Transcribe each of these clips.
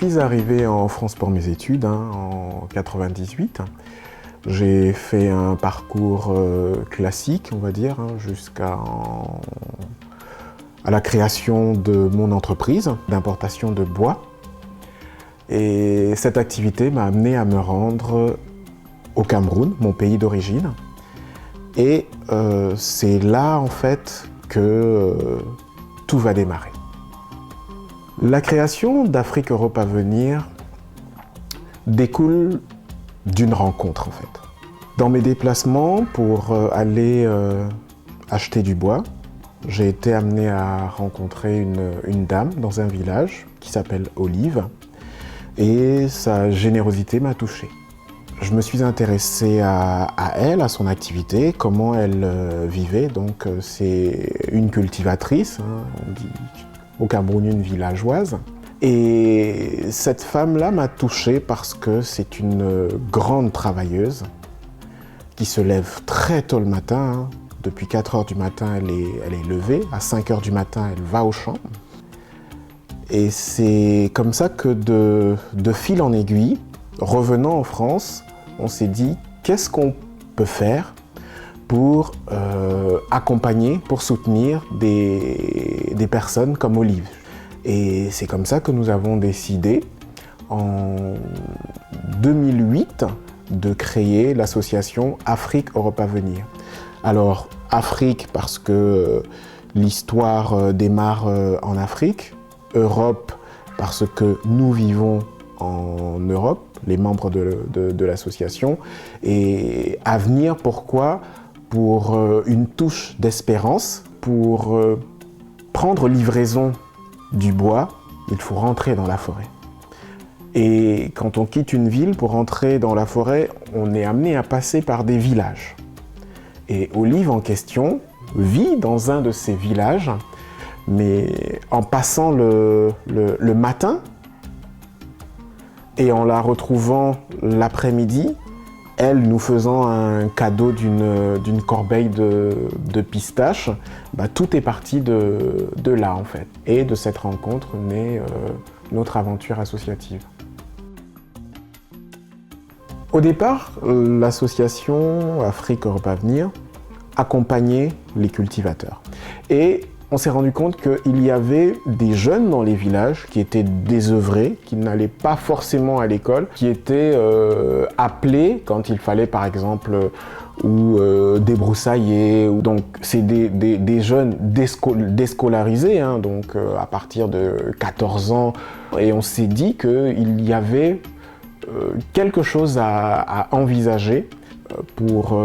suis arrivé en France pour mes études en 98. J'ai fait un parcours classique, on va dire, jusqu'à la création de mon entreprise d'importation de bois. Et cette activité m'a amené à me rendre au Cameroun, mon pays d'origine. Et c'est là, en fait, que tout va démarrer. La création d'Afrique Europe à venir découle d'une rencontre, en fait. Dans mes déplacements pour aller acheter du bois, j'ai été amené à rencontrer une dame dans un village qui s'appelle Olive, et sa générosité m'a touché. Je me suis intéressé à elle, à son activité, comment elle vivait. Donc c'est une cultivatrice, on dit au Cameroun une villageoise. Et cette femme-là m'a touché parce que c'est une grande travailleuse qui se lève très tôt le matin. Depuis 4 heures du matin, elle est levée. À 5 heures du matin, elle va au champ. Et c'est comme ça que de fil en aiguille, revenant en France, on s'est dit qu'est-ce qu'on peut faire pour accompagner, pour soutenir des personnes comme Olive. Et c'est comme ça que nous avons décidé en 2008 de créer l'association Afrique Europe à venir. Alors Afrique parce que l'histoire démarre en Afrique, Europe parce que nous vivons en Europe, les membres de l'association, et Avenir, pourquoi? Pour une touche d'espérance, pour prendre livraison du bois, il faut rentrer dans la forêt. Et quand on quitte une ville pour rentrer dans la forêt, on est amené à passer par des villages. Et Olive en question vit dans un de ces villages, mais en passant le matin et en la retrouvant l'après-midi, elle nous faisant un cadeau d'une corbeille de pistaches, tout est parti de là en fait. Et de cette rencontre naît notre aventure associative. Au départ, l'association Afrique Europe à venir accompagnait les cultivateurs. Et on s'est rendu compte qu'il y avait des jeunes dans les villages qui étaient désœuvrés, qui n'allaient pas forcément à l'école, qui étaient appelés quand il fallait par exemple débroussailler. Donc c'est des jeunes déscolarisés, donc à partir de 14 ans. Et on s'est dit qu'il y avait quelque chose à envisager pour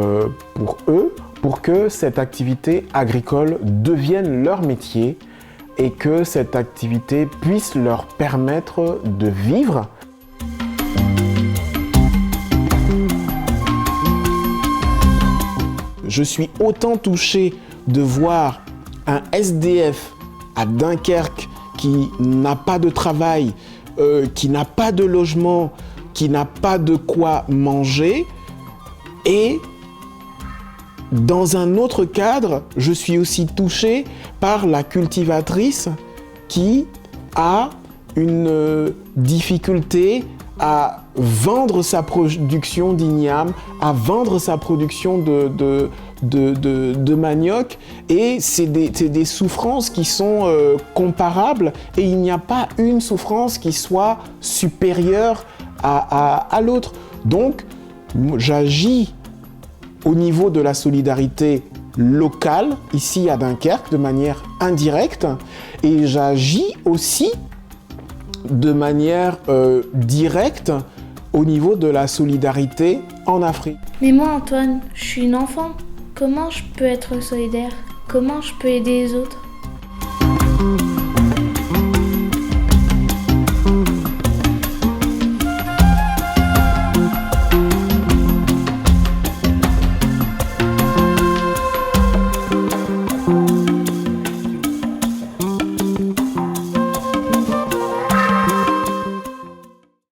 eux, pour que cette activité agricole devienne leur métier et que cette activité puisse leur permettre de vivre. Je suis autant touché de voir un SDF à Dunkerque qui n'a pas de travail, qui n'a pas de logement, qui n'a pas de quoi manger, et dans un autre cadre, je suis aussi touché par la cultivatrice qui a une difficulté à vendre sa production d'igname, à vendre sa production de manioc, et c'est des souffrances qui sont comparables, et il n'y a pas une souffrance qui soit supérieure à l'autre. Donc, j'agis au niveau de la solidarité locale, ici à Dunkerque, de manière indirecte, et j'agis aussi de manière directe au niveau de la solidarité en Afrique. Mais moi, Antoine, je suis une enfant. Comment je peux être solidaire? Comment je peux aider les autres?